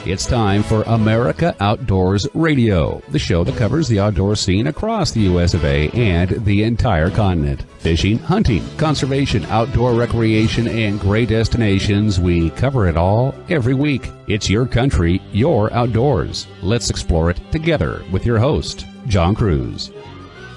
It's time for America Outdoors Radio, the show that covers the outdoor scene across the U.S. of A. and the entire continent. Fishing, hunting, conservation, outdoor recreation, and great destinations. We cover it all every week. It's your country, your outdoors. Let's explore it together with your host, John Cruz.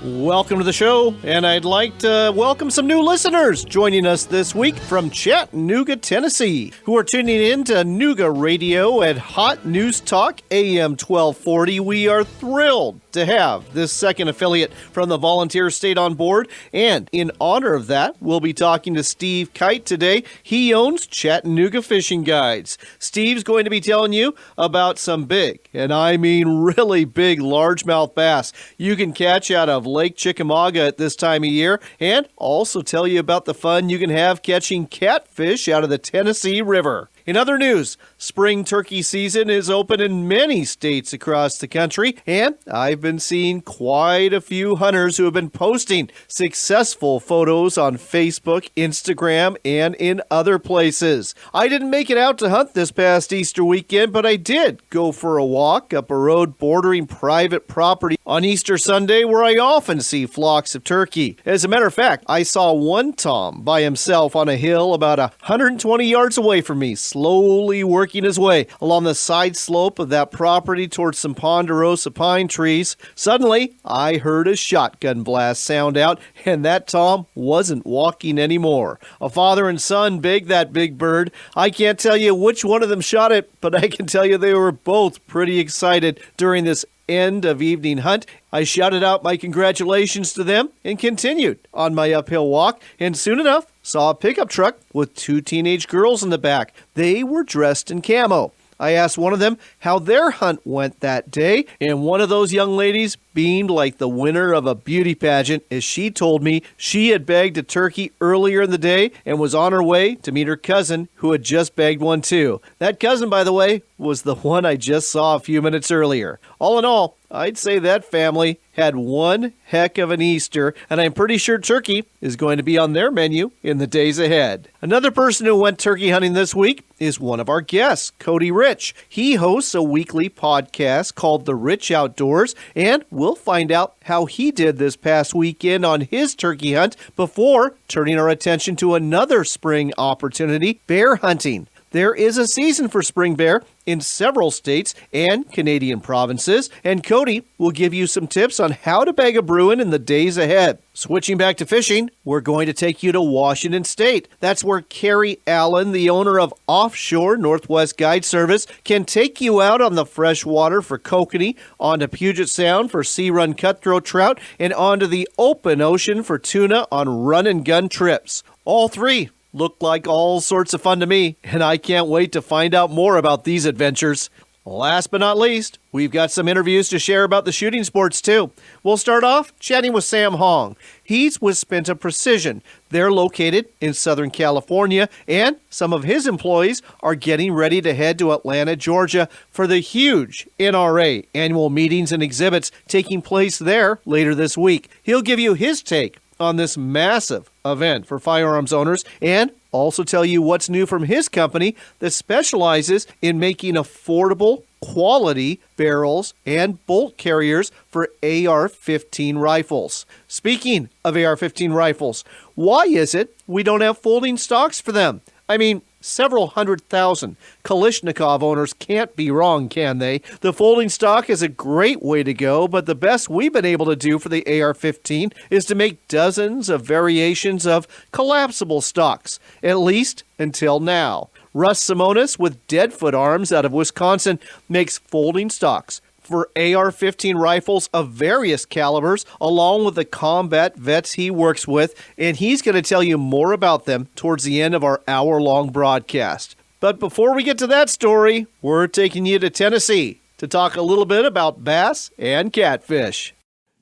Welcome to the show, and I'd like to welcome some new listeners joining us this week from Chattanooga, Tennessee, who are tuning in to Nooga Radio at Hot News Talk AM 1240. We are thrilled to have this second affiliate from the Volunteer State on board, and in honor of that, we'll be talking to Steve Kite today. He owns Chattanooga Fishing Guides. Steve's going to be telling you about some big, and I mean really big, largemouth bass you can catch out of Lake Chickamauga at this time of year, and also tell you about the fun you can have catching catfish out of the Tennessee River. In other news, spring turkey season is open in many states across the country, and I've been seeing quite a few hunters who have been posting successful photos on Facebook, Instagram, and in other places. I didn't make it out to hunt this past Easter weekend, but I did go for a walk up a road bordering private property on Easter Sunday where I often see flocks of turkey. As a matter of fact, I saw one tom by himself on a hill about 120 yards away from me, slowly working his way along the side slope of that property towards some ponderosa pine trees. Suddenly, I heard a shotgun blast sound out, and that tom wasn't walking anymore. A father and son big, that big bird. I can't tell you which one of them shot it, but I can tell you they were both pretty excited during this end of evening hunt. I shouted out my congratulations to them and continued on my uphill walk, and soon enough saw a pickup truck with two teenage girls in the back. They were dressed in camo. I asked one of them how their hunt went that day, and one of those young ladies beamed like the winner of a beauty pageant as she told me she had bagged a turkey earlier in the day and was on her way to meet her cousin who had just bagged one too. That cousin, by the way, was the one I just saw a few minutes earlier. All in all, I'd say that family had one heck of an Easter, and I'm pretty sure turkey is going to be on their menu in the days ahead. Another person who went turkey hunting this week is one of our guests, Cody Rich. He hosts a weekly podcast called The Rich Outdoors, and we'll find out how he did this past weekend on his turkey hunt before turning our attention to another spring opportunity, bear hunting. There is a season for spring bear in several states and Canadian provinces, and Cody will give you some tips on how to bag a bruin in the days ahead. Switching back to fishing, we're going to take you to Washington State. That's where Carrie Allen, the owner of Offshore Northwest Guide Service, can take you out on the freshwater for kokanee, onto Puget Sound for sea-run cutthroat trout, and onto the open ocean for tuna on run-and-gun trips. All three look like all sorts of fun to me, and I can't wait to find out more about these adventures. Last but not least, we've got some interviews to share about the shooting sports too. We'll start off chatting with Sam Hong. He's with Spenta Precision. They're located in Southern California, and some of his employees are getting ready to head to Atlanta, Georgia for the huge NRA annual meetings and exhibits taking place there later this week. He'll give you his take on this massive event for firearms owners and also tell you what's new from his company that specializes in making affordable, quality barrels and bolt carriers for AR-15 rifles. Speaking of AR-15 rifles, why is it we don't have folding stocks for them? I mean, several 100,000 Kalashnikov owners can't be wrong, can they? The folding stock is a great way to go, but the best we've been able to do for the AR-15 is to make dozens of variations of collapsible stocks, at least until now. Russ Simonis with Deadfoot Arms out of Wisconsin makes folding stocks for AR-15 rifles of various calibers, along with the combat vets he works with, and he's going to tell you more about them towards the end of our hour-long broadcast. But before we get to that story, we're taking you to Tennessee to talk a little bit about bass and catfish.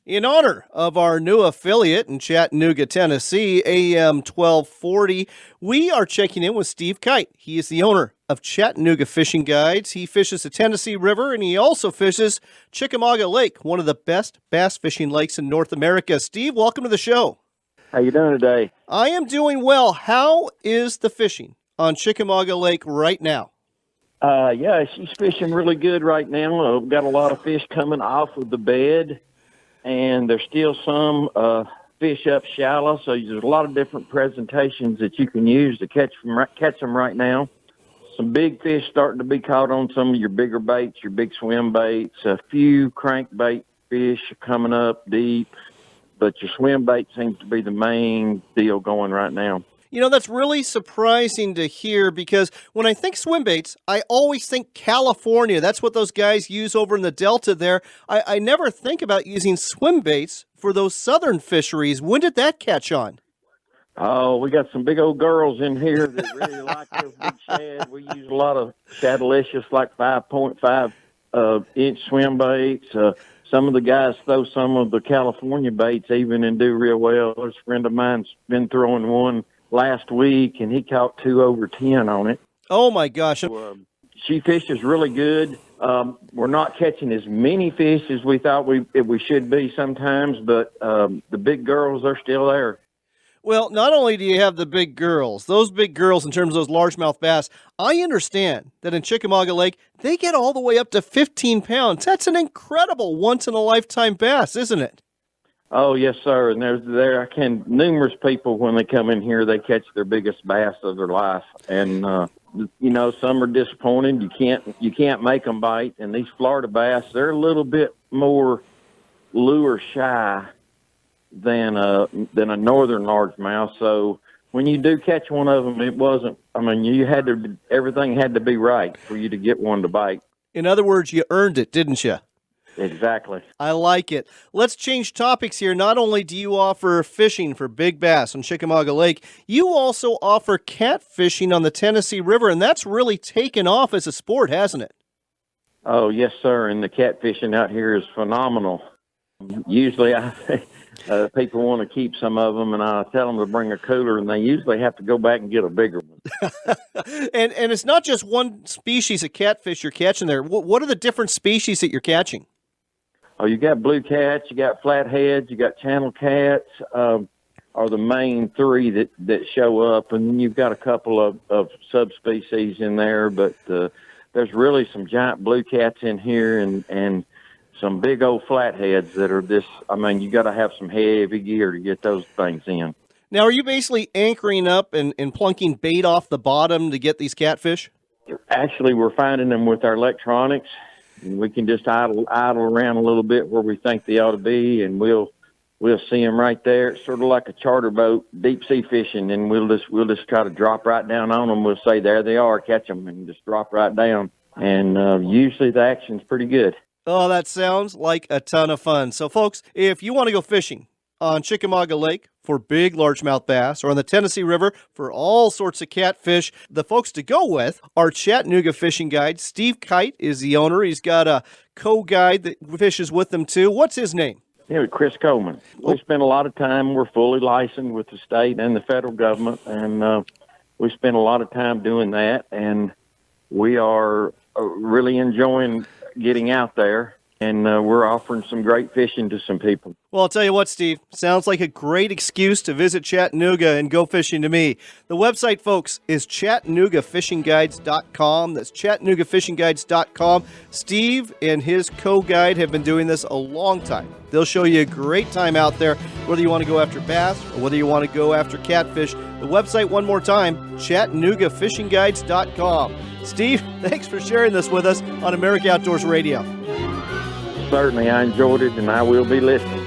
In honor of our new affiliate in Chattanooga, Tennessee, AM 1240, we are checking in with Steve Kite. He is the owner of Chattanooga Fishing Guides. He fishes the Tennessee River, and he also fishes Chickamauga Lake, one of the best bass fishing lakes in North America. Steve, welcome to the show. How you doing today? I am doing well. How is the fishing on Chickamauga Lake right now? Yeah, she's fishing really good right now. We've got a lot of fish coming off of the bed, and there's still some fish up shallow. So there's a lot of different presentations that you can use to catch them right now. Some big fish starting to be caught on some of your bigger baits, your big swim baits. A few crankbait fish are coming up deep, but your swim bait seems to be the main deal going right now. You know, that's really surprising to hear because when I think swim baits, I always think California. That's what those guys use over in the Delta there. I never think about using swim baits for those southern fisheries. When did that catch on? Oh, we got some big old girls in here that really like those big shad. We use a lot of Shadalicious, like 5.5 inch swim baits. Some of the guys throw some of the California baits even and do real well. There's a friend of mine's been throwing one last week, and he caught 2 over 10 on it. Oh, my gosh. She fishes really good. We're not catching as many fish as we thought we should be sometimes, but the big girls are still there. Well, not only do you have the big girls, those big girls in terms of those largemouth bass, I understand that in Chickamauga Lake, they get all the way up to 15 pounds. That's an incredible once-in-a-lifetime bass, isn't it? Oh, yes, sir. And numerous people, when they come in here, they catch their biggest bass of their life. And, some are disappointed. You can't make them bite. And these Florida bass, they're a little bit more lure shy than a northern largemouth. So when you do catch one of them, everything had to be right for you to get one to bite. In other words, you earned it, didn't you? Exactly. I like it. Let's change topics here. Not only do you offer fishing for big bass on Chickamauga Lake, you also offer catfishing on the Tennessee River, and that's really taken off as a sport, hasn't it? Oh, yes, sir. And the catfishing out here is phenomenal. Usually people want to keep some of them, and I tell them to bring a cooler, and they usually have to go back and get a bigger one. And it's not just one species of catfish you're catching there. What are the different species that you're catching? Oh, you got blue cats, you got flatheads, you got channel cats, are the main 3 that show up, and then you've got a couple of subspecies in there, but there's really some giant blue cats in here and some big old flatheads that are you got to have some heavy gear to get those things in. Now, are you basically anchoring up and plunking bait off the bottom to get these catfish? Actually, we're finding them with our electronics. And we can just idle around a little bit where we think they ought to be, and we'll see them right there. It's sort of like a charter boat, deep sea fishing, and we'll just try to drop right down on them. We'll say, there they are, catch them, and just drop right down. And usually the action's pretty good. Oh, that sounds like a ton of fun. So, folks, if you want to go fishing on Chickamauga Lake for big largemouth bass or on the Tennessee River for all sorts of catfish, the folks to go with are Chattanooga fishing guide. Steve Kite is the owner. He's got a co-guide that fishes with them, too. What's his name? Yeah, Chris Coleman. We spend a lot of time. We're fully licensed with the state and the federal government, and we spend a lot of time doing that, and we are really enjoying getting out there, and we're offering some great fishing to some people. Well, I'll tell you what, Steve, sounds like a great excuse to visit Chattanooga and go fishing to me. The website, folks, is ChattanoogaFishingGuides.com. That's ChattanoogaFishingGuides.com. Steve and his co-guide have been doing this a long time. They'll show you a great time out there, whether you want to go after bass or whether you want to go after catfish. The website, one more time, ChattanoogaFishingGuides.com. Steve, thanks for sharing this with us on America Outdoors Radio. Certainly, I enjoyed it, and I will be listening.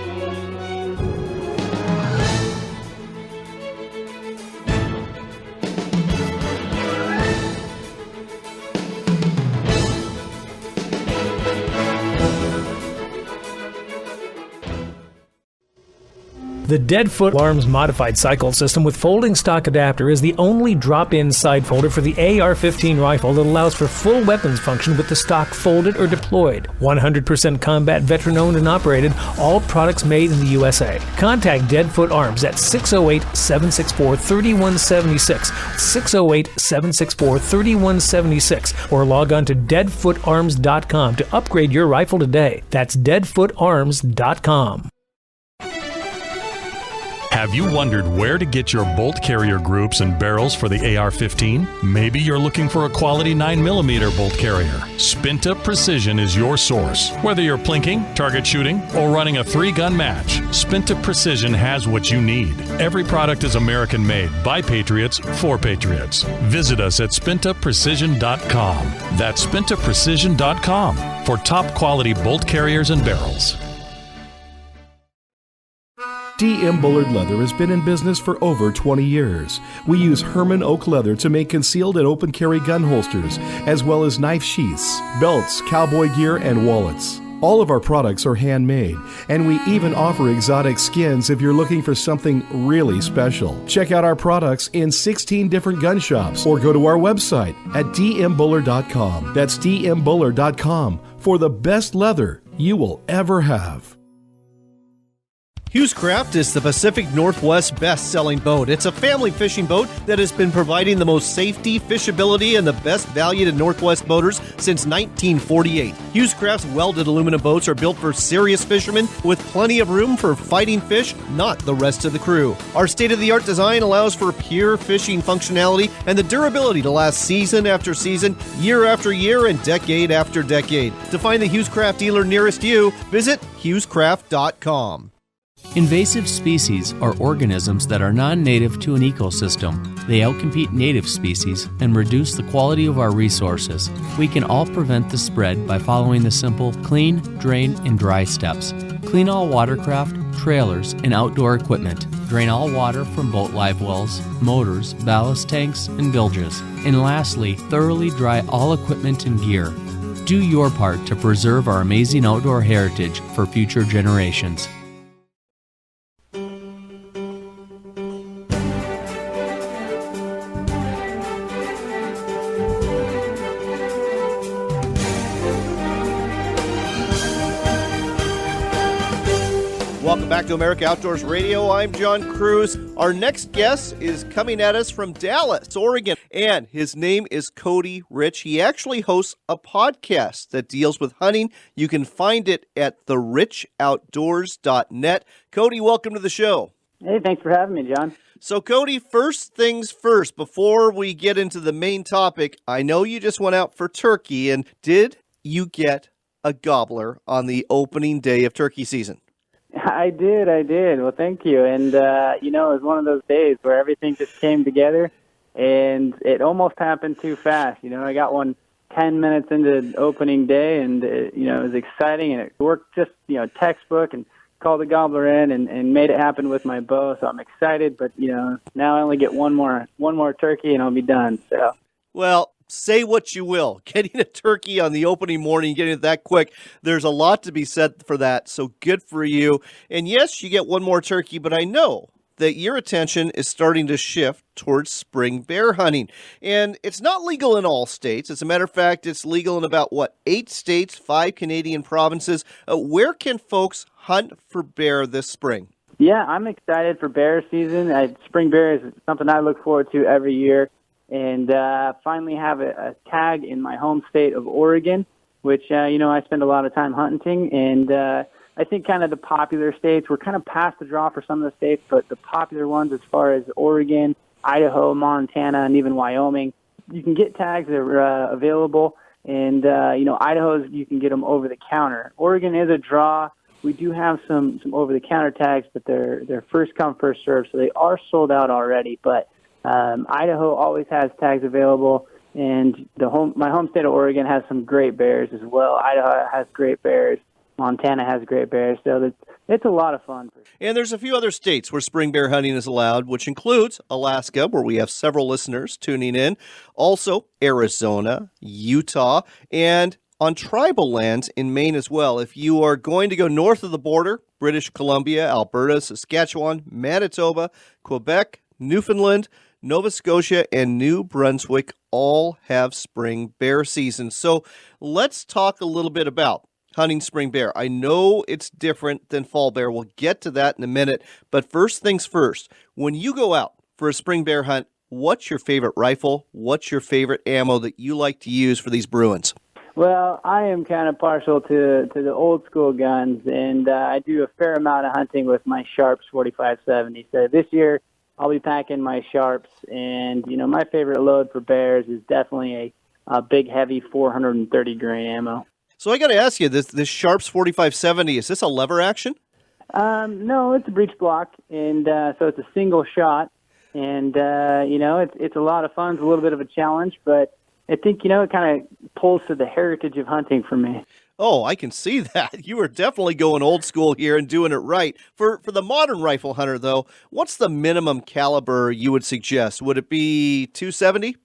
The Deadfoot Arms Modified Cycle System with folding stock adapter is the only drop-in side folder for the AR-15 rifle that allows for full weapons function with the stock folded or deployed. 100% combat veteran-owned and operated, all products made in the USA. Contact Deadfoot Arms at 608-764-3176, 608-764-3176, or log on to deadfootarms.com to upgrade your rifle today. That's deadfootarms.com. Have you wondered where to get your bolt carrier groups and barrels for the AR-15? Maybe you're looking for a quality 9mm bolt carrier. Spinta Precision is your source. Whether you're plinking, target shooting, or running a 3-gun match, Spinta Precision has what you need. Every product is American-made by Patriots for Patriots. Visit us at spintaprecision.com. That's spintaprecision.com for top-quality bolt carriers and barrels. D.M. Bullard Leather has been in business for over 20 years. We use Herman oak leather to make concealed and open carry gun holsters, as well as knife sheaths, belts, cowboy gear, and wallets. All of our products are handmade, and we even offer exotic skins if you're looking for something really special. Check out our products in 16 different gun shops or go to our website at dmbullard.com. That's dmbullard.com for the best leather you will ever have. Hughes Craft is the Pacific Northwest best-selling boat. It's a family fishing boat that has been providing the most safety, fishability, and the best value to Northwest boaters since 1948. Hughes Craft's welded aluminum boats are built for serious fishermen with plenty of room for fighting fish, not the rest of the crew. Our state-of-the-art design allows for pure fishing functionality and the durability to last season after season, year after year, and decade after decade. To find the Hughes Craft dealer nearest you, visit hughescraft.com. Invasive species are organisms that are non-native to an ecosystem. They outcompete native species and reduce the quality of our resources. We can all prevent the spread by following the simple clean, drain, and dry steps. Clean all watercraft, trailers, and outdoor equipment. Drain all water from boat live wells, motors, ballast tanks, and bilges. And lastly, thoroughly dry all equipment and gear. Do your part to preserve our amazing outdoor heritage for future generations. Welcome back to America Outdoors Radio. I'm John Cruz. Our next guest is coming at us from Dallas, Oregon, and his name is Cody Rich. He actually hosts a podcast that deals with hunting. You can find it at therichoutdoors.net. Cody, welcome to the show. Hey, thanks for having me, John. So, Cody, first things first, before we get into the main topic, I know you just went out for turkey, and did you get a gobbler on the opening day of turkey season? I did. Well, thank you. And, it was one of those days where everything just came together, and it almost happened too fast. I got one 10 minutes into opening day, and, it was exciting, and it worked just, textbook, and called the gobbler in and made it happen with my bow. So I'm excited, but, now I only get one more turkey, and I'll be done. So. Well, say what you will. Getting a turkey on the opening morning, getting it that quick, there's a lot to be said for that, so good for you. And yes, you get one more turkey, but I know that your attention is starting to shift towards spring bear hunting. And it's not legal in all states. As a matter of fact, it's legal in about, 8 states, 5 Canadian provinces. Where can folks hunt for bear this spring? Yeah, I'm excited for bear season. Spring bear is something I look forward to every year. And finally have a tag in my home state of Oregon, which, I spend a lot of time hunting. And I think kind of the popular states, we're kind of past the draw for some of the states, but the popular ones as far as Oregon, Idaho, Montana, and even Wyoming, you can get tags that are available. And, Idaho's, you can get them over the counter. Oregon is a draw. We do have some over-the-counter tags, but they're first come, first served, so they are sold out already. But Idaho always has tags available, and my home state of Oregon has some great bears as well. Idaho has great bears. Montana has great bears, so it's a lot of fun. And there's a few other states where spring bear hunting is allowed, which includes Alaska, where we have several listeners tuning in, also Arizona, Utah, and on tribal lands in Maine as well. If you are going to go north of the border, British Columbia, Alberta, Saskatchewan, Manitoba, Quebec, Newfoundland, Nova Scotia, and New Brunswick all have spring bear season. So let's talk a little bit about hunting spring bear. I know it's different than fall bear. We'll get to that in a minute. But first things first, when you go out for a spring bear hunt, what's your favorite rifle? What's your favorite ammo that you like to use for these Bruins? Well, I am kind of partial to the old school guns, and I do a fair amount of hunting with my Sharps 4570. So this year I'll be packing my Sharps, and my favorite load for bears is definitely a big, heavy 430 grain ammo. So I got to ask you, this Sharps 4570, is this a lever action? No, it's a breech block, and so it's a single shot, and it's a lot of fun. It's a little bit of a challenge, but I think, it kind of pulls to the heritage of hunting for me. Oh, I can see that. You are definitely going old school here and doing it right. For the modern rifle hunter, though, what's the minimum caliber you would suggest? Would it be 270?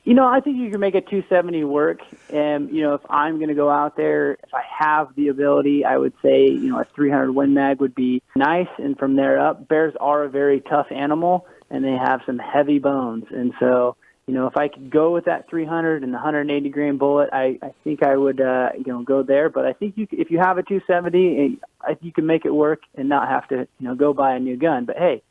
I think you can make a 270 work. And, if I'm going to go out there, if I have the ability, I would say, a 300 Win Mag would be nice. And from there up, bears are a very tough animal, and they have some heavy bones. And so, if I could go with that 300 and the 180 grain bullet, I think I would, go there. But I think if you have a 270, you can make it work and not have to, go buy a new gun. But hey,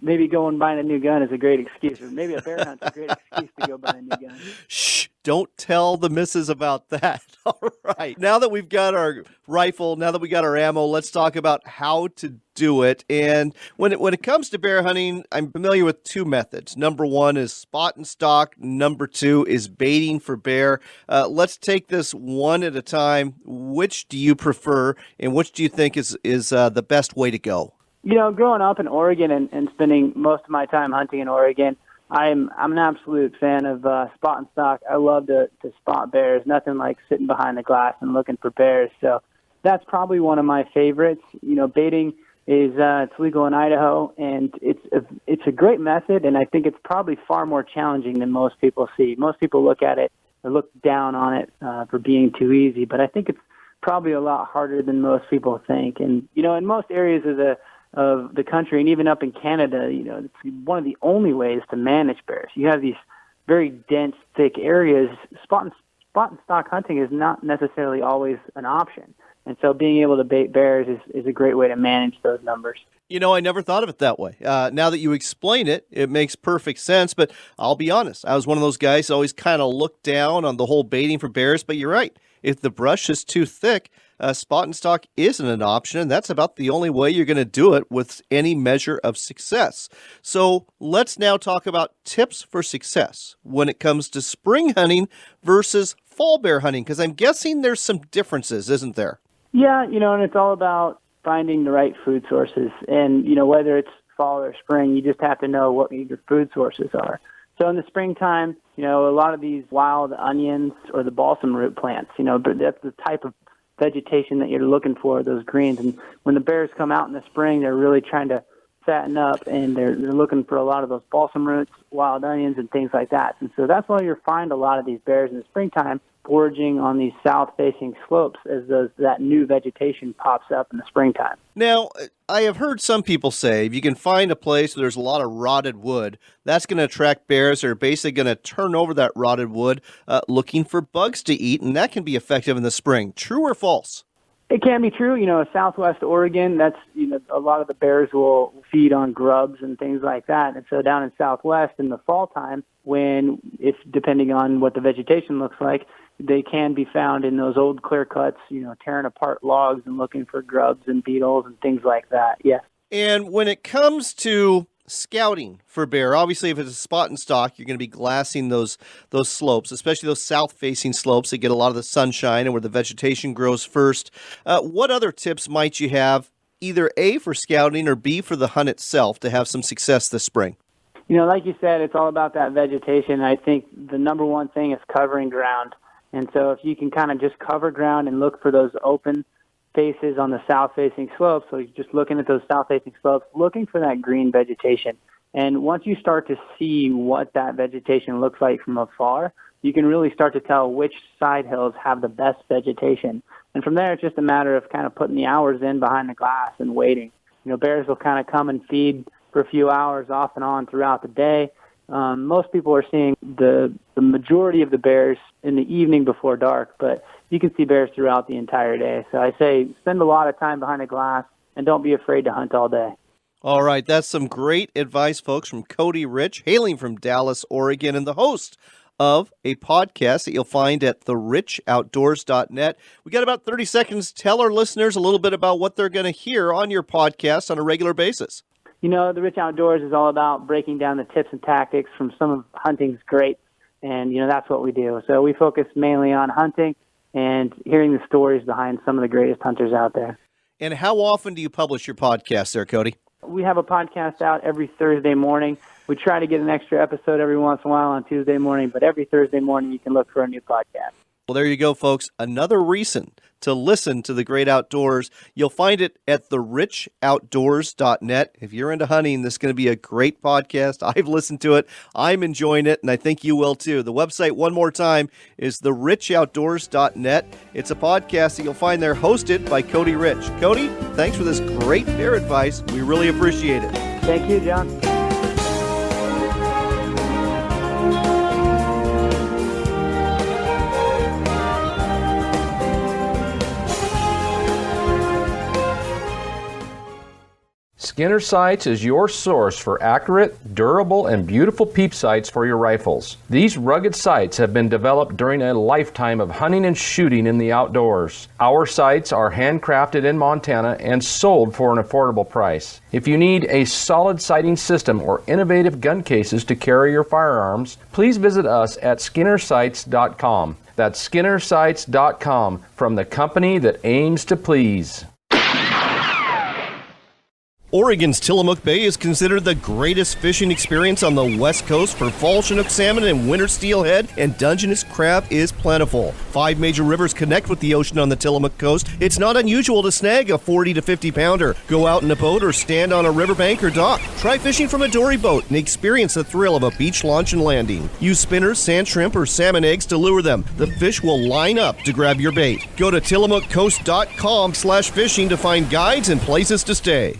maybe going and buying a new gun is a great excuse, or maybe a bear hunt's a great excuse to go buy a new gun. Shh, don't tell the missus about that. All right. Now that we've got our rifle, now that we got our ammo, let's talk about how to do it. And when it comes to bear hunting, I'm familiar with two methods. Number one is spot and stock. Number two is baiting for bear. Let's take this one at a time. Which do you prefer, and which do you think is the best way to go? Growing up in Oregon and spending most of my time hunting in Oregon, I'm an absolute fan of spot and stock. I love to spot bears. Nothing like sitting behind the glass and looking for bears. So that's probably one of my favorites. Baiting is it's legal in Idaho, and it's a great method, and I think it's probably far more challenging than most people see. Most people look at it or look down on it for being too easy, but I think it's probably a lot harder than most people think. And in most areas of the country, and even up in Canada, it's one of the only ways to manage bears. You have these very dense, thick areas. Spot and stock hunting is not necessarily always an option. And so being able to bait bears is a great way to manage those numbers. I never thought of it that way. Now that you explain it, it makes perfect sense. But I'll be honest, I was one of those guys who always kind of looked down on the whole baiting for bears. But you're right. If the brush is too thick, spot and stock isn't an option, and that's about the only way you're going to do it with any measure of success. So let's now talk about tips for success when it comes to spring hunting versus fall bear hunting, because I'm guessing there's some differences, isn't there? Yeah, and it's all about finding the right food sources. And, whether it's fall or spring, you just have to know what your food sources are. So in the springtime, a lot of these wild onions or the balsam root plants, but that's the type of vegetation that you're looking for, those greens. And when the bears come out in the spring, they're really trying to fatten up, and they're looking for a lot of those balsam roots, wild onions, and things like that. And so that's why you'll find a lot of these bears in the springtime foraging on these south-facing slopes as that new vegetation pops up in the springtime. Now, I have heard some people say if you can find a place where there's a lot of rotted wood, that's going to attract bears that are basically going to turn over that rotted wood looking for bugs to eat, and that can be effective in the spring. True or false? It can be true. Southwest Oregon, that's, a lot of the bears will feed on grubs and things like that. And so down in Southwest in the fall time, depending on what the vegetation looks like, they can be found in those old clear cuts, tearing apart logs and looking for grubs and beetles and things like that. Yes. And when it comes to scouting for bear, obviously if it's a spot and stock, you're going to be glassing those slopes, especially those south-facing slopes that get a lot of the sunshine and where the vegetation grows first. What other tips might you have, either A, for scouting, or B, for the hunt itself to have some success this spring? Like you said, it's all about that vegetation. I think the number one thing is covering ground. And so if you can kind of just cover ground and look for those open faces on the south-facing slopes, so you're just looking at those south-facing slopes, looking for that green vegetation. And once you start to see what that vegetation looks like from afar, you can really start to tell which side hills have the best vegetation. And from there, it's just a matter of kind of putting the hours in behind the glass and waiting. Bears will kind of come and feed for a few hours off and on throughout the day. Most people are seeing the majority of the bears in the evening before dark, but you can see bears throughout the entire day. So I say spend a lot of time behind a glass and don't be afraid to hunt all day. All right, that's some great advice, folks, from Cody Rich, hailing from Dallas, Oregon, and the host of a podcast that you'll find at therichoutdoors.net. We got about 30 seconds. Tell our listeners a little bit about what they're going to hear on your podcast on a regular basis. You know, The Rich Outdoors is all about breaking down the tips and tactics from some of hunting's greats, and, you know, that's what we do. So we focus mainly on hunting and hearing the stories behind some of the greatest hunters out there. And how often do you publish your podcast there, Cody? We have a podcast out every Thursday morning. We try to get an extra episode every once in a while on Tuesday morning, but every Thursday morning you can look for a new podcast. Well, there you go, folks. Another reason to listen to The Great Outdoors. You'll find it at therichoutdoors.net. If you're into hunting, this is going to be a great podcast. I've listened to it. I'm enjoying it, and I think you will too. The website, one more time, is therichoutdoors.net. It's a podcast that you'll find there hosted by Cody Rich. Cody, thanks for this great bear advice. We really appreciate it. Thank you, John. Skinner Sights is your source for accurate, durable, and beautiful peep sights for your rifles. These rugged sights have been developed during a lifetime of hunting and shooting in the outdoors. Our sights are handcrafted in Montana and sold for an affordable price. If you need a solid sighting system or innovative gun cases to carry your firearms, please visit us at skinnersights.com. That's skinnersights.com, from the company that aims to please. Oregon's Tillamook Bay is considered the greatest fishing experience on the West Coast for fall Chinook salmon and winter steelhead, and Dungeness crab is plentiful. 5 major rivers connect with the ocean on the Tillamook coast. It's not unusual to snag a 40 to 50 pounder. Go out in a boat or stand on a riverbank or dock. Try fishing from a dory boat and experience the thrill of a beach launch and landing. Use spinners, sand shrimp, or salmon eggs to lure them. The fish will line up to grab your bait. Go to tillamookcoast.com/fishing to find guides and places to stay.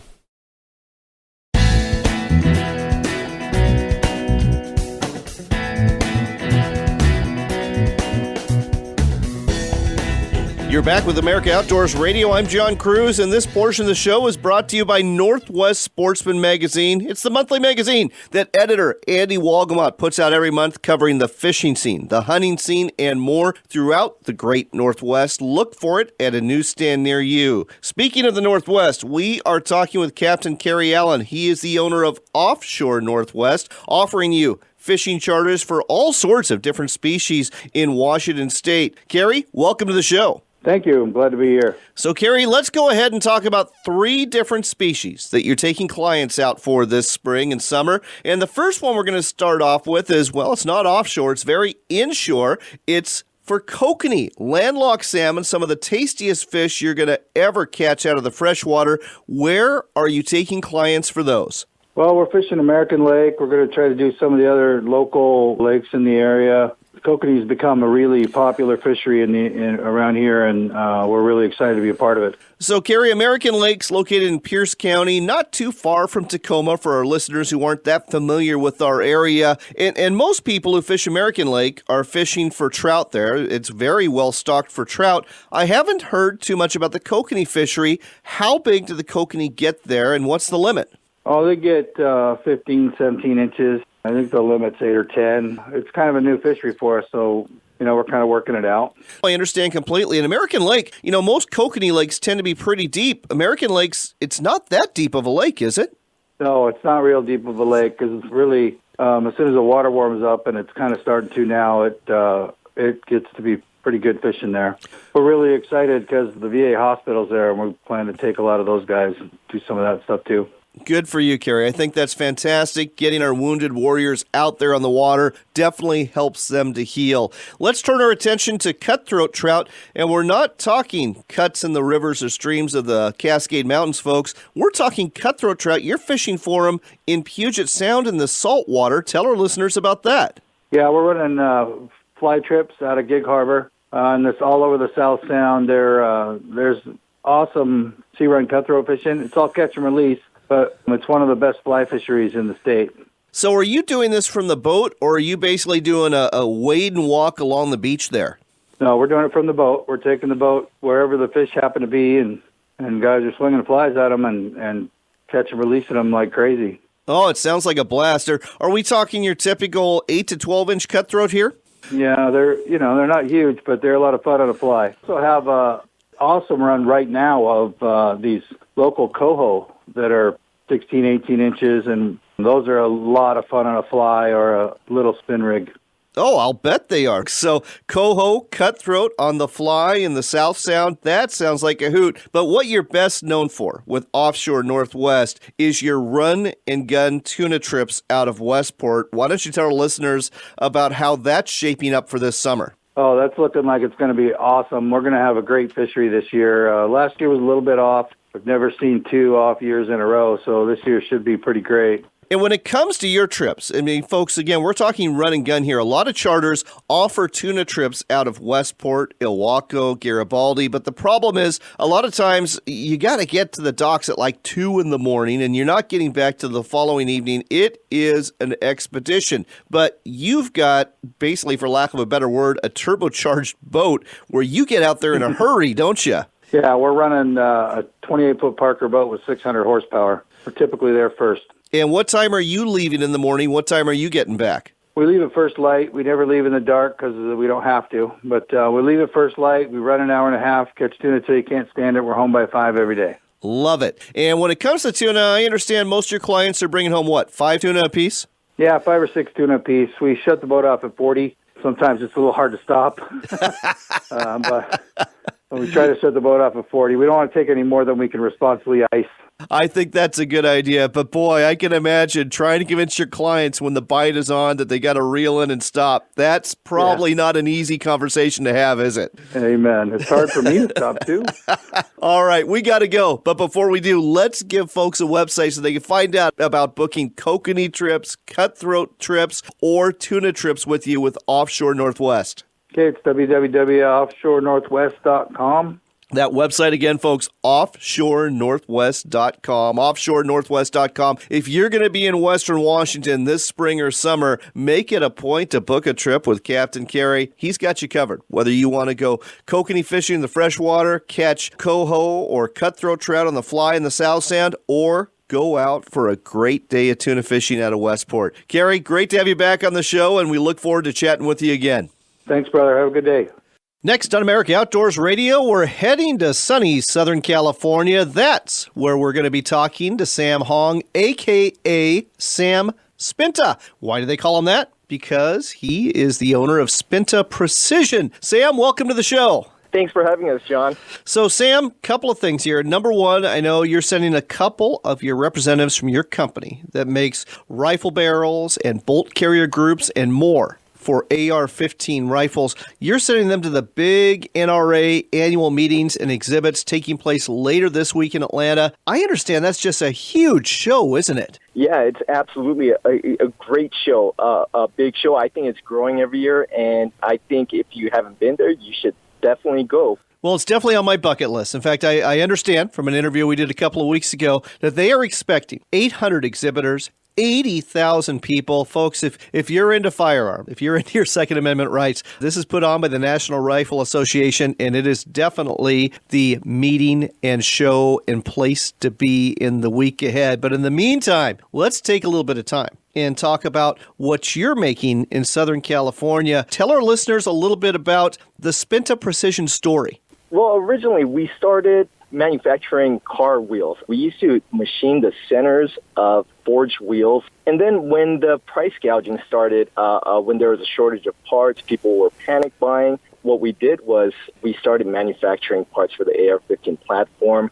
You're back with America Outdoors Radio. I'm John Cruz, and this portion of the show is brought to you by Northwest Sportsman Magazine. It's the monthly magazine that editor Andy Walgamot puts out every month, covering the fishing scene, the hunting scene, and more throughout the great Northwest. Look for it at a newsstand near you. Speaking of the Northwest, we are talking with Captain Kerry Allen. He is the owner of Offshore Northwest, offering you fishing charters for all sorts of different species in Washington State. Kerry, welcome to the show. Thank you. I'm glad to be here. So, Kerry, let's go ahead and talk about 3 different species that you're taking clients out for this spring and summer. And the first one we're going to start off with is, well, it's not offshore. It's very inshore. It's for kokanee, landlocked salmon, some of the tastiest fish you're going to ever catch out of the freshwater. Where are you taking clients for those? Well, we're fishing American Lake. We're going to try to do some of the other local lakes in the area. Kokanee has become a really popular fishery around here, and we're really excited to be a part of it. So, Kerry, American Lake's located in Pierce County, not too far from Tacoma for our listeners who aren't that familiar with our area. And most people who fish American Lake are fishing for trout there. It's very well stocked for trout. I haven't heard too much about the kokanee fishery. How big do the kokanee get there, and what's the limit? Oh, they get 15, 17 inches. I think the limit's 8 or 10. It's kind of a new fishery for us, so, we're kind of working it out. I understand completely. In American Lake, most kokanee lakes tend to be pretty deep. American Lakes, it's not that deep of a lake, is it? No, it's not real deep of a lake, because it's really, as soon as the water warms up, and it's kind of starting to now, it gets to be pretty good fishing there. We're really excited because the VA hospital's there, and we plan to take a lot of those guys and do some of that stuff, too. Good for you, Kerry. I think that's fantastic. Getting our wounded warriors out there on the water definitely helps them to heal. Let's turn our attention to cutthroat trout, and we're not talking cuts in the rivers or streams of the Cascade Mountains, folks. We're talking cutthroat trout. You're fishing for them in Puget Sound in the salt water. Tell our listeners about that. Yeah, we're running fly trips out of Gig Harbor, and it's all over the South Sound. There's awesome sea-run cutthroat fishing. It's all catch and release, but it's one of the best fly fisheries in the state. So are you doing this from the boat, or are you basically doing a wade and walk along the beach there? No, we're doing it from the boat. We're taking the boat wherever the fish happen to be, and guys are swinging flies at them and catch and releasing them like crazy. Oh, it sounds like a blast. Are we talking your typical 8 to 12-inch cutthroat here? Yeah, they're not huge, but they're a lot of fun on the fly. Also have a awesome run right now of these local coho that are 16, 18 inches, and those are a lot of fun on a fly or a little spin rig. Oh, I'll bet they are. So coho, cutthroat on the fly in the South Sound, that sounds like a hoot. But what you're best known for with Offshore Northwest is your run and gun tuna trips out of Westport. Why don't you tell our listeners about how that's shaping up for this summer? Oh, that's looking like it's going to be awesome. We're going to have a great fishery this year. Last year was a little bit off. We've never seen 2 off years in a row, so this year should be pretty great. And when it comes to your trips, I mean, folks, again, we're talking run and gun here. A lot of charters offer tuna trips out of Westport, Ilwaco, Garibaldi. But the problem is a lot of times you got to get to the docks at like 2 in the morning and you're not getting back to the following evening. It is an expedition. But you've got, basically, for lack of a better word, a turbocharged boat where you get out there in a hurry, don't you? Yeah, we're running a 28-foot Parker boat with 600 horsepower. We're typically there first. And what time are you leaving in the morning? What time are you getting back? We leave at first light. We never leave in the dark because we don't have to. But we leave at first light. We run an hour and a half, catch tuna till you can't stand it. We're home by 5 every day. Love it. And when it comes to tuna, I understand most of your clients are bringing home, what, 5 tuna apiece? Yeah, 5 or 6 tuna apiece. We shut the boat off at 40. Sometimes it's a little hard to stop. But we try to shut the boat off at 40. We don't want to take any more than we can responsibly ice. I think that's a good idea, but boy, I can imagine trying to convince your clients when the bite is on that they got to reel in and stop. That's probably not an easy conversation to have, is it? Amen. It's hard for me to stop, too. All right, we got to go. But before we do, let's give folks a website so they can find out about booking kokanee trips, cutthroat trips, or tuna trips with you with Offshore Northwest. Okay, it's www.offshorenorthwest.com. That website again, folks, offshorenorthwest.com, offshorenorthwest.com. If you're going to be in Western Washington this spring or summer, make it a point to book a trip with Captain Kerry. He's got you covered. Whether you want to go kokanee fishing in the freshwater, catch coho or cutthroat trout on the fly in the South Sound, or go out for a great day of tuna fishing out of Westport. Kerry, great to have you back on the show, and we look forward to chatting with you again. Thanks, brother. Have a good day. Next on America Outdoors Radio, we're heading to sunny Southern California. That's where we're going to be talking to Sam Hong, a.k.a. Sam Spinta. Why do they call him that? Because he is the owner of Spinta Precision. Sam, welcome to the show. Thanks for having us, John. So, Sam, couple of things here. Number one, I know you're sending a couple of your representatives from your company that makes rifle barrels and bolt carrier groups and more for AR-15 rifles. You're sending them to the big NRA annual meetings and exhibits taking place later this week in Atlanta. I understand that's just a huge show, isn't it? Yeah, it's absolutely a great show, a big show. I think it's growing every year, and I think if you haven't been there, you should definitely go. Well, it's definitely on my bucket list. In fact, I understand from an interview we did a couple of weeks ago that they are expecting 800 exhibitors, 80,000 people. Folks, if you're into firearm, if you're into your Second Amendment rights, this is put on by the National Rifle Association, and it is definitely the meeting and show and place to be in the week ahead. But in the meantime, let's take a little bit of time and talk about what you're making in Southern California. Tell our listeners a little bit about the Spinta Precision story. Well, originally we started manufacturing car wheels. We used to machine the centers of forged wheels. And then when the price gouging started, when there was a shortage of parts, people were panic buying. What we did was we started manufacturing parts for the AR-15 platform,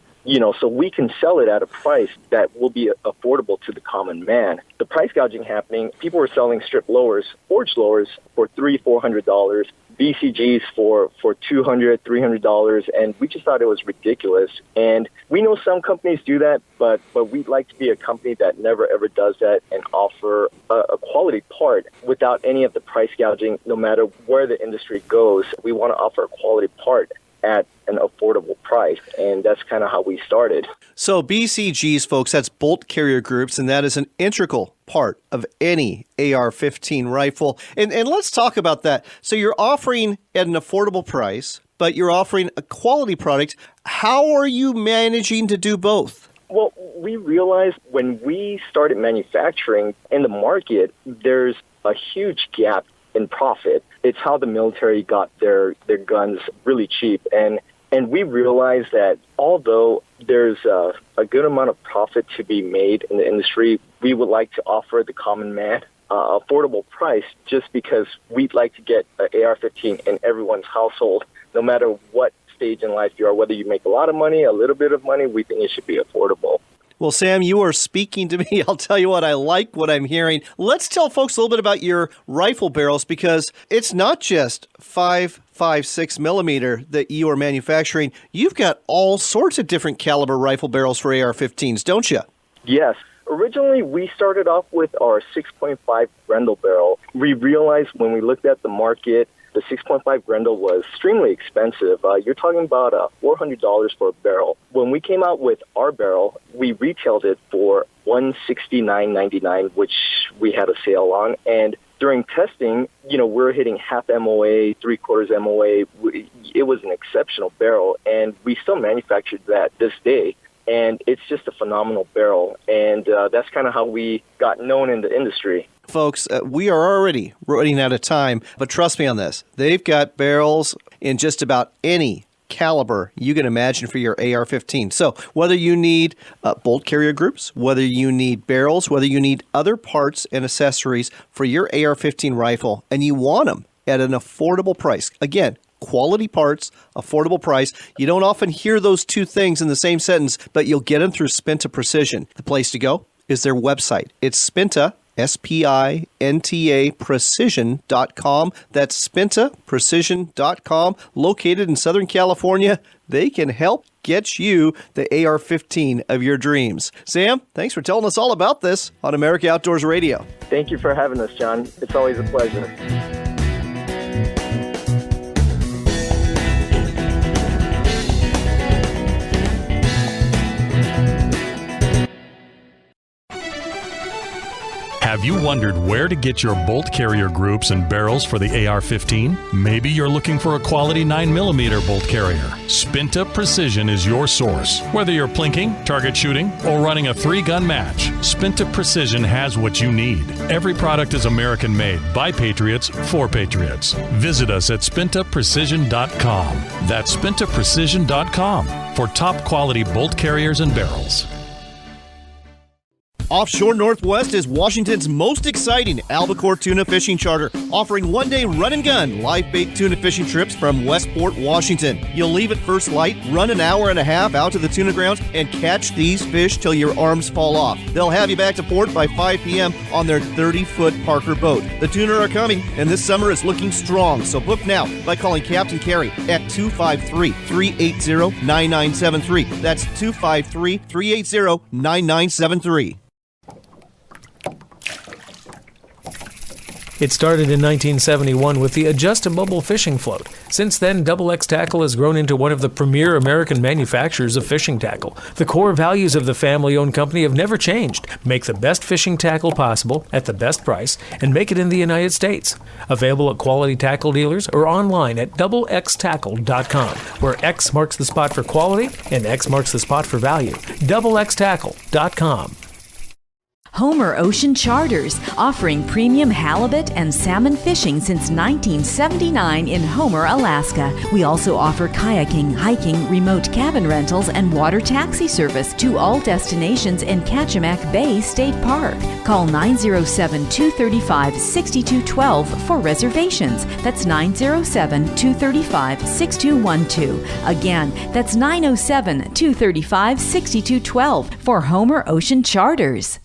so we can sell it at a price that will be affordable to the common man. The price gouging happening, people were selling strip lowers, forged lowers for $300-400, BCGs for $200, $300, and we just thought it was ridiculous. And we know some companies do that, but we'd like to be a company that never ever does that and offer a quality part without any of the price gouging. No matter where the industry goes, we want to offer a quality part at an affordable price, and that's kind of how we started. So BCGs, folks, that's bolt carrier groups, and that is an integral part of any AR-15 rifle. And let's talk about that. So you're offering at an affordable price, but you're offering a quality product. How are you managing to do both? Well, we realized when we started manufacturing in the market, there's a huge gap in profit. It's how the military got their guns really cheap. And we realized that although there's a good amount of profit to be made in the industry, we would like to offer the common man affordable price, just because we'd like to get an AR-15 in everyone's household, no matter what stage in life you are, whether you make a lot of money, a little bit of money, we think it should be affordable. Well, Sam, you are speaking to me. I'll tell you what, I like what I'm hearing. Let's tell folks a little bit about your rifle barrels, because it's not just 5.56 millimeter that you are manufacturing. You've got all sorts of different caliber rifle barrels for AR-15s, don't you? Yes. Originally, we started off with our 6.5 Grendel barrel. We realized when we looked at the market, the 6.5 Grendel was extremely expensive. You're talking about $400 for a barrel. When we came out with our barrel, we retailed it for $169.99, which we had a sale on. And during testing, we're hitting half MOA, 3/4 MOA. It was an exceptional barrel, and we still manufactured that this day. And it's just a phenomenal barrel. And that's kind of how we got known in the industry. Folks, we are already running out of time, but trust me on this. They've got barrels in just about any caliber you can imagine for your AR-15. So whether you need bolt carrier groups, whether you need barrels, whether you need other parts and accessories for your AR-15 rifle, and you want them at an affordable price. Again, quality parts, affordable price. You don't often hear those two things in the same sentence, but you'll get them through Spinta Precision. The place to go is their website. It's Spinta, SPINTA Precision.com. That's SpintaPrecision.com. Located in Southern California, they can help get you the AR-15 of your dreams. Sam, thanks for telling us all about this on America Outdoors Radio. Thank you for having us, John. It's always a pleasure. Have you wondered where to get your bolt carrier groups and barrels for the AR-15? Maybe you're looking for a quality 9mm bolt carrier. Spinta Precision is your source. Whether you're plinking, target shooting, or running a 3-gun match, Spinta Precision has what you need. Every product is American-made by Patriots for Patriots. Visit us at SpintaPrecision.com. That's SpintaPrecision.com for top-quality bolt carriers and barrels. Offshore Northwest is Washington's most exciting albacore tuna fishing charter, offering one-day run-and-gun live bait tuna fishing trips from Westport, Washington. You'll leave at first light, run an hour and a half out to the tuna grounds, and catch these fish till your arms fall off. They'll have you back to port by 5 p.m. on their 30-foot Parker boat. The tuna are coming, and this summer is looking strong, so book now by calling Captain Carey at 253-380-9973. That's 253-380-9973. It started in 1971 with the adjustable fishing float. Since then, Double X Tackle has grown into one of the premier American manufacturers of fishing tackle. The core values of the family-owned company have never changed. Make the best fishing tackle possible at the best price and make it in the United States. Available at quality tackle dealers or online at doublextackle.com, where X marks the spot for quality and X marks the spot for value. doublextackle.com. Homer Ocean Charters, offering premium halibut and salmon fishing since 1979 in Homer, Alaska. We also offer kayaking, hiking, remote cabin rentals, and water taxi service to all destinations in Kachemak Bay State Park. Call 907-235-6212 for reservations. That's 907-235-6212. Again, that's 907-235-6212 for Homer Ocean Charters.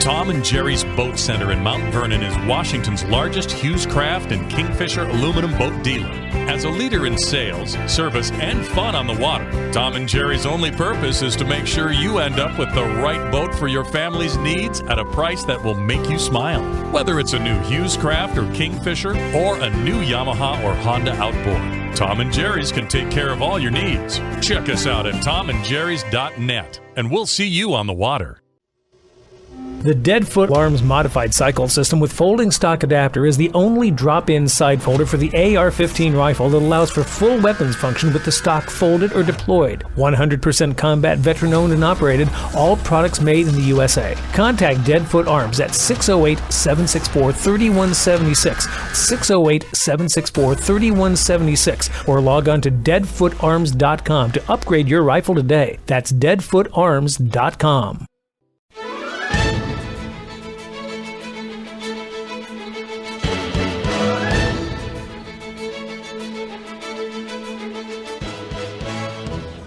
Tom and Jerry's Boat Center in Mount Vernon is Washington's largest Hughes Craft and Kingfisher aluminum boat dealer. As a leader in sales, service, and fun on the water, Tom and Jerry's only purpose is to make sure you end up with the right boat for your family's needs at a price that will make you smile. Whether it's a new Hughes Craft or Kingfisher or a new Yamaha or Honda outboard, Tom and Jerry's can take care of all your needs. Check us out at tomandjerrys.net, and we'll see you on the water. The Deadfoot Arms Modified Cycle System with folding stock adapter is the only drop-in side folder for the AR-15 rifle that allows for full weapons function with the stock folded or deployed. 100% combat veteran-owned and operated, all products made in the USA. Contact Deadfoot Arms at 608-764-3176, 608-764-3176, or log on to deadfootarms.com to upgrade your rifle today. That's deadfootarms.com.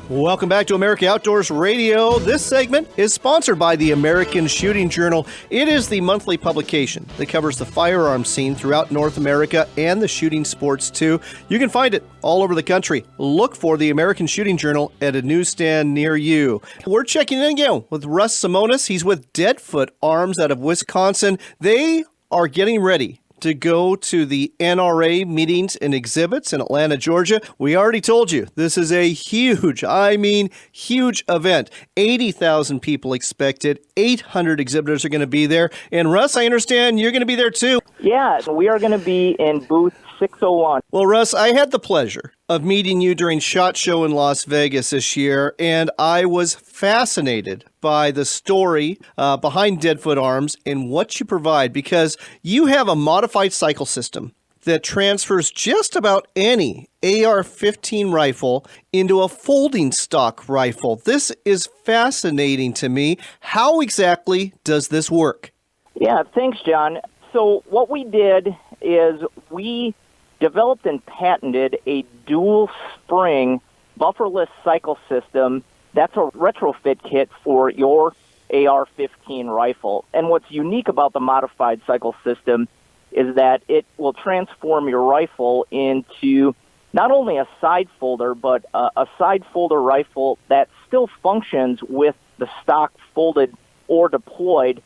Welcome back to America Outdoors Radio. This segment is sponsored by the American Shooting Journal. It is the monthly publication that covers the firearms scene throughout North America and the shooting sports too. You can find it all over the country. Look for the American Shooting Journal at a newsstand near you. We're checking in again with Russ Simonis. He's with Deadfoot Arms out of Wisconsin. They are getting ready to go to the NRA meetings and exhibits in Atlanta, Georgia. We already told you, this is a huge event. 80,000 people expected. 800 exhibitors are going to be there. And Russ, I understand you're going to be there too. Yeah, we are going to be in booth 601. Well, Russ, I had the pleasure of meeting you during SHOT Show in Las Vegas this year, and I was fascinated by the story behind Deadfoot Arms and what you provide, because you have a modified cycle system that transfers just about any AR-15 rifle into a folding stock rifle. This is fascinating to me. How exactly does this work? Yeah, thanks, John. So what we did is we developed and patented a dual spring bufferless cycle system that's a retrofit kit for your AR-15 rifle. And what's unique about the modified cycle system is that it will transform your rifle into not only a side folder, but a side folder rifle that still functions with the stock folded or deployed.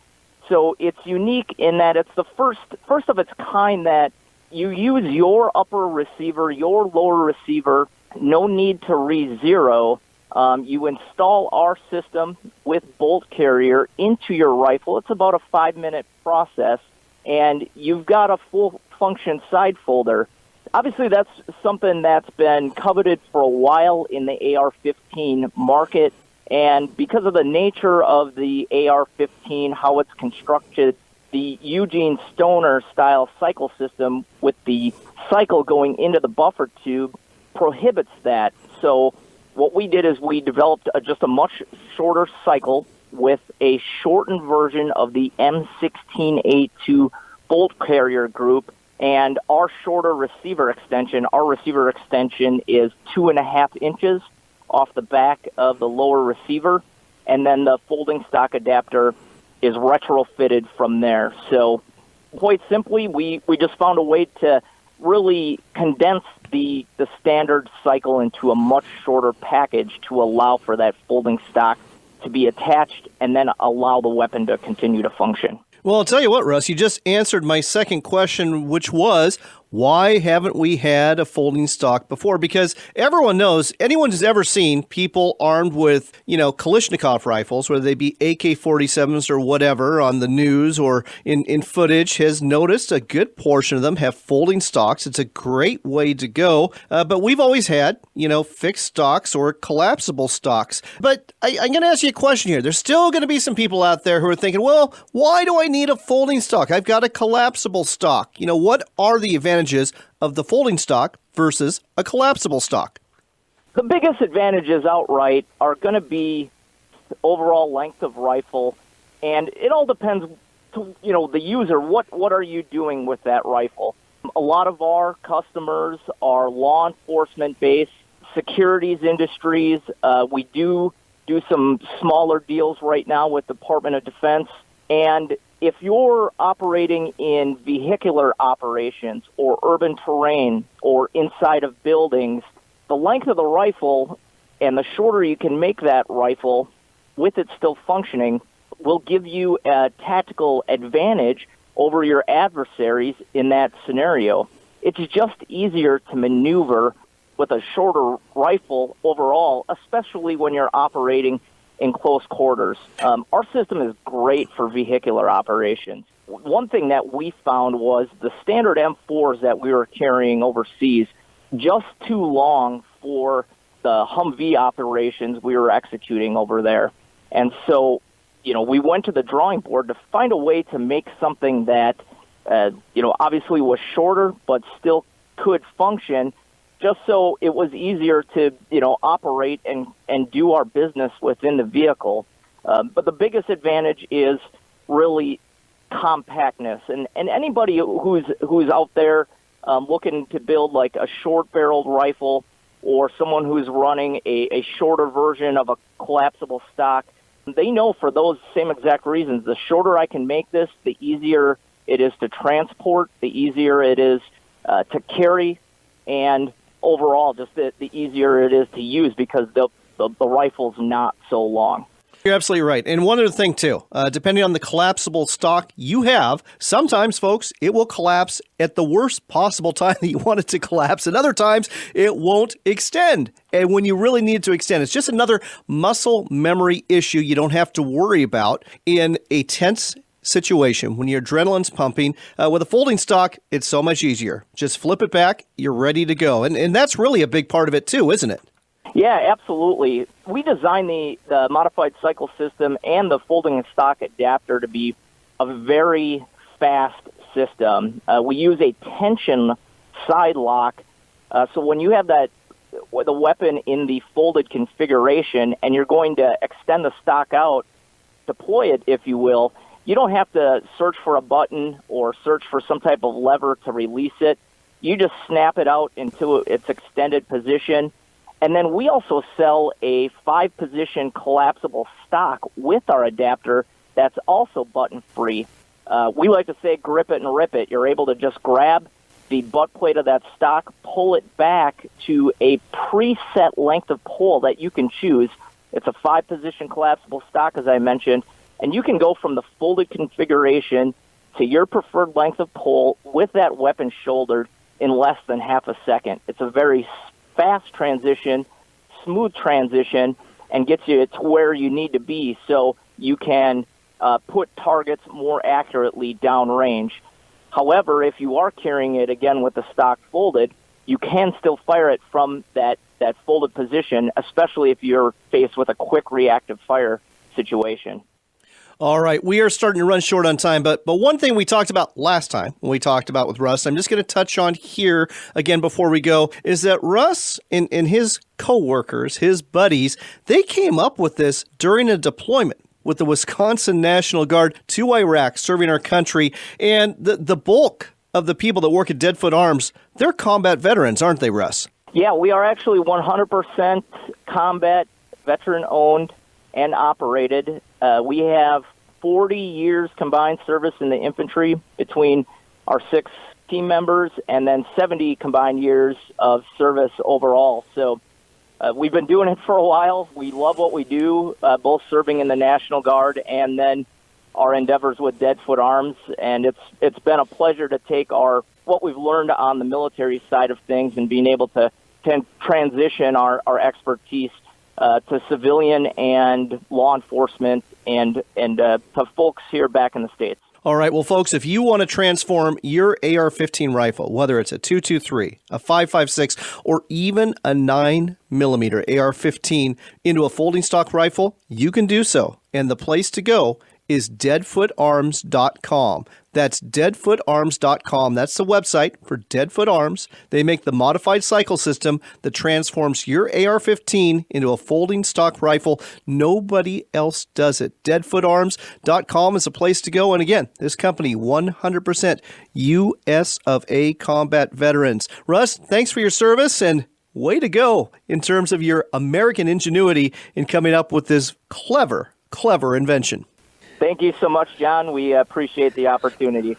So it's unique in that it's the first of its kind that you use your upper receiver, your lower receiver, no need to re-zero. You install our system with bolt carrier into your rifle. It's about a 5-minute process, and you've got a full function side folder. Obviously, that's something that's been coveted for a while in the AR-15 market, and because of the nature of the AR-15, how it's constructed, the Eugene Stoner style cycle system with the cycle going into the buffer tube prohibits that. So what we did is we developed just a much shorter cycle with a shortened version of the M16A2 bolt carrier group and our shorter receiver extension. Our receiver extension is 2.5 inches off the back of the lower receiver, and then the folding stock adapter is retrofitted from there. So quite simply, we just found a way to really condense the standard cycle into a much shorter package to allow for that folding stock to be attached and then allow the weapon to continue to function. Well, I'll tell you what, Russ, you just answered my second question, which was, why haven't we had a folding stock before? Because everyone knows, anyone who's ever seen people armed with, Kalashnikov rifles, whether they be AK-47s or whatever on the news or in footage, has noticed a good portion of them have folding stocks. It's a great way to go. But we've always had, fixed stocks or collapsible stocks. But I'm going to ask you a question here. There's still going to be some people out there who are thinking, well, why do I need a folding stock? I've got a collapsible stock. What are the advantages of the folding stock versus a collapsible stock? The biggest advantages outright are going to be overall length of rifle, and it all depends to the user. What are you doing with that rifle? A lot of our customers are law enforcement based, securities industries. We do some smaller deals right now with Department of Defense, and if you're operating in vehicular operations or urban terrain or inside of buildings, the length of the rifle and the shorter you can make that rifle with it still functioning will give you a tactical advantage over your adversaries in that scenario. It's just easier to maneuver with a shorter rifle overall, especially when you're operating in close quarters. Our system is great for vehicular operations. One thing that we found was the standard M4s that we were carrying overseas, just too long for the Humvee operations we were executing over there. And so, we went to the drawing board to find a way to make something that, obviously was shorter, but still could function, just so it was easier to, operate and do our business within the vehicle. But the biggest advantage is really compactness. And anybody who's out there looking to build like a short-barreled rifle, or someone who's running a shorter version of a collapsible stock, they know for those same exact reasons, the shorter I can make this, the easier it is to transport, the easier it is to carry, and overall, just the easier it is to use because the rifle's not so long. You're absolutely right. And one other thing, too, depending on the collapsible stock you have, sometimes, folks, it will collapse at the worst possible time that you want it to collapse. And other times, it won't extend. And when you really need it to extend, it's just another muscle memory issue you don't have to worry about in a tense situation. When your adrenaline's pumping, with a folding stock, it's so much easier. Just flip it back, you're ready to go. And that's really a big part of it, too, isn't it? Yeah, absolutely. We designed the modified cycle system and the folding stock adapter to be a very fast system. We use a tension side lock, so when you have the weapon in the folded configuration and you're going to extend the stock out, deploy it, if you will, you don't have to search for a button or search for some type of lever to release it. You just snap it out into its extended position. And then we also sell a 5-position collapsible stock with our adapter that's also button-free. We like to say grip it and rip it. You're able to just grab the butt plate of that stock, pull it back to a preset length of pull that you can choose. It's a 5-position collapsible stock, as I mentioned, and you can go from the folded configuration to your preferred length of pull with that weapon shouldered in less than half a second. It's a very fast transition, smooth transition, and gets you to where you need to be so you can put targets more accurately downrange. However, if you are carrying it, again, with the stock folded, you can still fire it from that folded position, especially if you're faced with a quick reactive fire situation. All right, we are starting to run short on time, but one thing we talked about last time when we talked about with Russ, I'm just going to touch on here again before we go, is that Russ and his co-workers, his buddies, they came up with this during a deployment with the Wisconsin National Guard to Iraq, serving our country, and the bulk of the people that work at Deadfoot Arms, they're combat veterans, aren't they, Russ? Yeah, we are actually 100% combat veteran-owned and operated. We have 40 years combined service in the infantry between our 6 team members and then 70 combined years of service overall. So we've been doing it for a while. We love what we do, both serving in the National Guard and then our endeavors with Deadfoot Arms. And it's been a pleasure to take what we've learned on the military side of things and being able to transition our expertise to civilian and law enforcement and to folks here back in the States. All right, well, folks, if you want to transform your AR-15 rifle, whether it's a .223, a .556, or even a 9mm AR-15 into a folding stock rifle, you can do so. And the place to go is deadfootarms.com. That's deadfootarms.com. That's the website for Deadfoot Arms. They make the modified cycle system that transforms your AR-15 into a folding stock rifle. Nobody else does it. Deadfootarms.com is a place to go. And again, this company, 100% U.S. of A. combat veterans. Russ, thanks for your service and way to go in terms of your American ingenuity in coming up with this clever invention. Thank you so much, John. We appreciate the opportunity.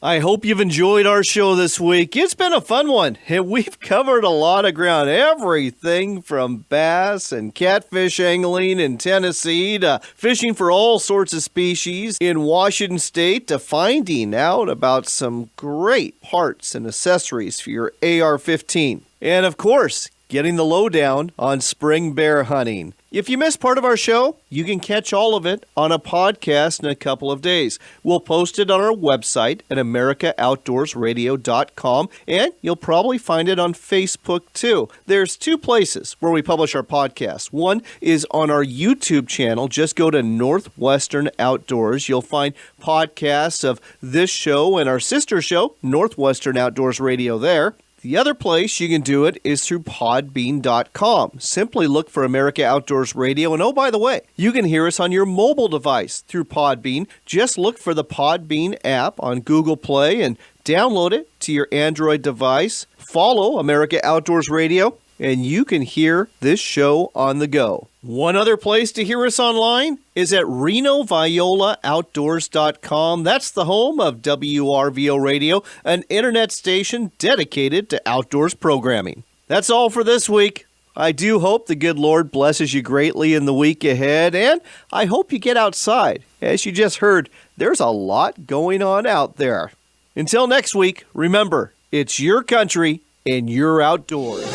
I hope you've enjoyed our show this week. It's been a fun one, and we've covered a lot of ground. Everything from bass and catfish angling in Tennessee to fishing for all sorts of species in Washington State to finding out about some great parts and accessories for your AR-15. And, of course, getting the lowdown on spring bear hunting. If you missed part of our show, you can catch all of it on a podcast in a couple of days. We'll post it on our website at AmericaOutdoorsRadio.com, and you'll probably find it on Facebook too. There's two places where we publish our podcast. One is on our YouTube channel. Just go to Northwestern Outdoors. You'll find podcasts of this show and our sister show, Northwestern Outdoors Radio, there. The other place you can do it is through Podbean.com. Simply look for America Outdoors Radio. And oh, by the way, you can hear us on your mobile device through Podbean. Just look for the Podbean app on Google Play and download it to your Android device. Follow America Outdoors Radio, and you can hear this show on the go. One other place to hear us online is at RenoViolaOutdoors.com. That's the home of WRVO Radio, an internet station dedicated to outdoors programming. That's all for this week. I do hope the good Lord blesses you greatly in the week ahead, and I hope you get outside. As you just heard, there's a lot going on out there. Until next week, remember, it's your country and your outdoors.